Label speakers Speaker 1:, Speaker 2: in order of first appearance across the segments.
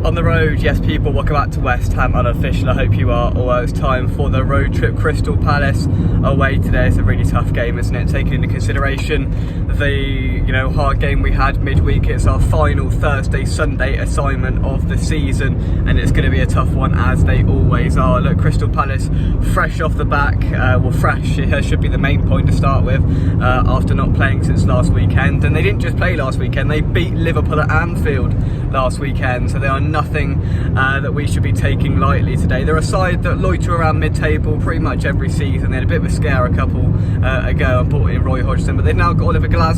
Speaker 1: On the road, yes people, welcome back to West Ham Unofficial. I hope you are. Although it's time for the road trip. Crystal Palace away today. It's a really tough game, isn't it? Taking into consideration the hard game we had midweek. It's our final Thursday-Sunday assignment of the season, and it's going to be a tough one, as they always are. Look, Crystal Palace fresh off the back. Fresh should be the main point to start with, after not playing since last weekend. And they didn't just play last weekend; they beat Liverpool at Anfield last weekend. So they are nothing that we should be taking lightly today. They're a side that loiter around mid-table pretty much every season. They had a bit of a scare a couple ago and brought in Roy Hodgson, but they've now got Oliver Glasner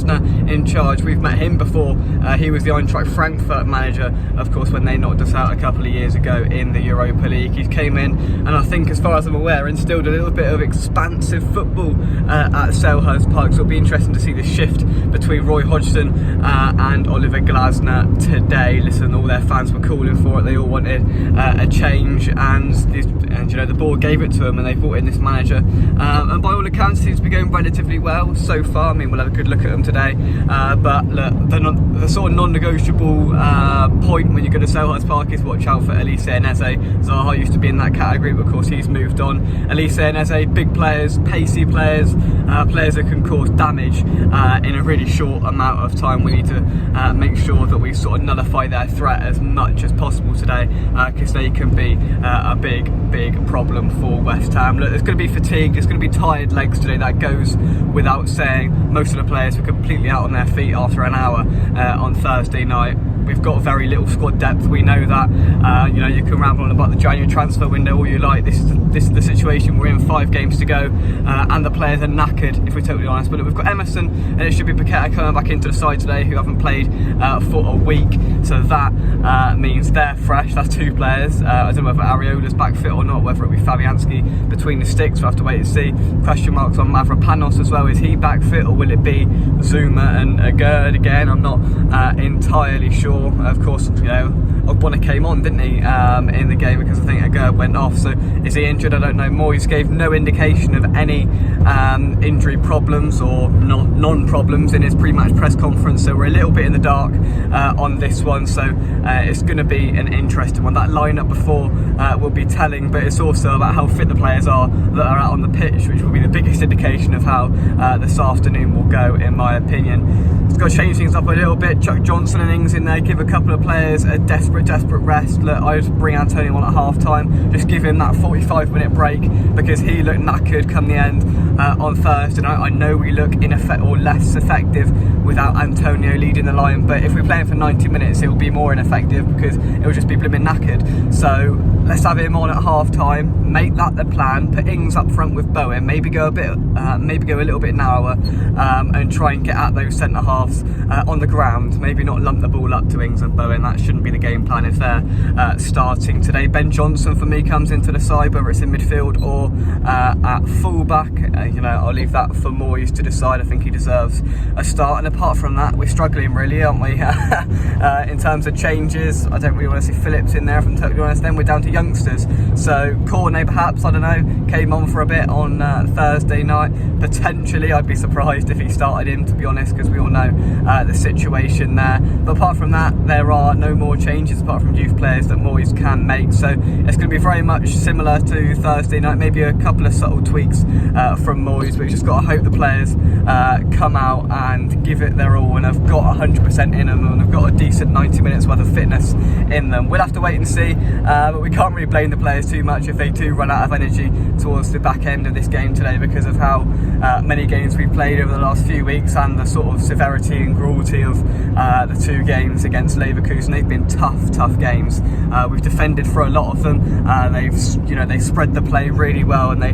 Speaker 1: in charge. We've met him before. He was the Eintracht Frankfurt manager, of course, when they knocked us out a couple of years ago in the Europa League. He came in and I think, as far as I'm aware, instilled a little bit of expansive football at Selhurst Park. So it'll be interesting to see the shift between Roy Hodgson and Oliver Glasner today. Listen, all their fans were calling for it. They all wanted a change, and the board gave it to them, and they brought in this manager. And by all accounts, it seems to be going relatively well so far. I mean, we'll have a good look at them today. But look, the sort of non-negotiable point when you go to Selhurst Park is watch out for Elise Eneze. Zaha used to be in that category, but of course he's moved on. Elise Eneze, big players, pacey players, players that can cause damage in a really short amount of time. We need to make sure that we sort of nullify their threat as much as possible today, because they can be a big problem for West Ham. Look, there's going to be fatigue, there's going to be tired legs today. That goes without saying. Most of the players were completely out on their feet after an hour on Thursday night. We've got very little squad depth, we know that. You can ramble on about the January transfer window all you like. This is the situation we're in. 5 games to go, and the players are knackered, if we're totally honest. But look, we've got Emerson and it should be Paqueta coming back into the side today, who haven't played for a week. So that means they're fresh. That's 2 players. I don't know whether Areola's back fit or not, whether it be Fabianski between the sticks. We'll have to wait and see. Question marks on Mavropanos as well. Is he back fit, or will it be Zuma and Agerd again? I'm not entirely sure. Of course, Ogbonna came on, didn't he, in the game, because I think Agerd went off. So is he injured? I don't know. Moyes gave no indication of any injury problems or non-problems in his pre-match press conference. So we're a little bit in the dark on this one. So it's going to be an interesting one. That lineup before will be telling, but it's also about how fit the players are that are out on the pitch, which will be the biggest indication of how this afternoon will go, in my opinion. It's got to change things up a little bit. Chuck Johnson and Ings in there, give a couple of players a desperate rest. Look, I would bring Antonio on at half time, just give him that 45-minute break, because he looked knackered come the end on Thursday. I know we look less effective without Antonio leading the line, but if we're playing for 90 minutes, it will be more ineffective because it will just be blimmin' knackered. So let's have him on at half time, make that the plan, put Ings up front with Bowen, maybe go a little bit narrower, and try and get at those centre halves on the ground. Maybe not lump the ball up to Ings and Bowen. That shouldn't be the game plan if they're starting today. Ben Johnson for me comes into the side, whether it's in midfield or at fullback. I'll leave that for Moyes to decide. I think he deserves a start. And apart from that, we're struggling really, aren't we? In terms of changes, I don't really want to see Phillips in there, if I'm totally honest. Then we're down to youngsters. So Cornet, perhaps, I don't know, came on for a bit on Thursday night. Potentially, I'd be surprised if he started him, to be honest, because we all know the situation there. But apart from that, there are no more changes apart from youth players that Moyes can make. So it's going to be very much similar to Thursday night, maybe a couple of subtle tweaks from Moyes. We've just got to hope the players come out and give it their all and have got 100% in them, and have got a decent 90 minutes worth of fitness in them. We'll have to wait and see, but we can't really blame the players too much if they do run out of energy towards the back end of this game today, because of how many games we've played over the last few weeks and the sort of severity and cruelty of the 2 games against Leverkusen. They've been tough games. We've defended for a lot of them. They've spread the play really well, and they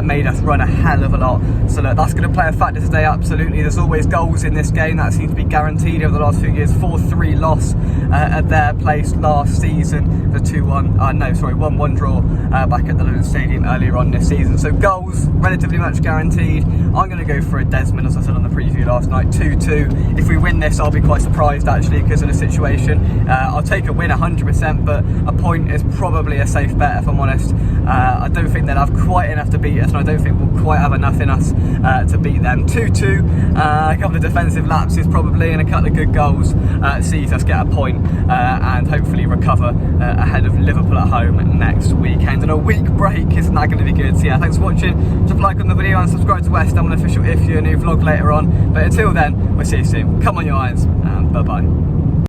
Speaker 1: made us run a hell of a lot. So look, that's going to play a factor today, absolutely. There's always goals in this game. That seems to be guaranteed over the last few years. 4-3 loss at their place last season. The 1-1 draw back at the London Stadium earlier on this season. So goals relatively much guaranteed. I'm going to go for a Desmond, as I said on the preview last night, 2-2. If we win this, I'll be quite surprised actually, because of the situation. I'll take a win 100%, but a point is probably a safe bet, if I'm honest. I don't think they'll have quite enough to beat us, and I don't think we'll quite have have enough in us to beat them. 2-2, a couple of defensive lapses probably, and a couple of good goals sees us get a point and hopefully recover ahead of Liverpool at home next weekend. And a week break, isn't that going to be good? So yeah, thanks for watching. Drop a like on the video and subscribe to West Ham Official if you're a new vlog later on. But until then, we'll see you soon. Come on, you Irons, and bye bye.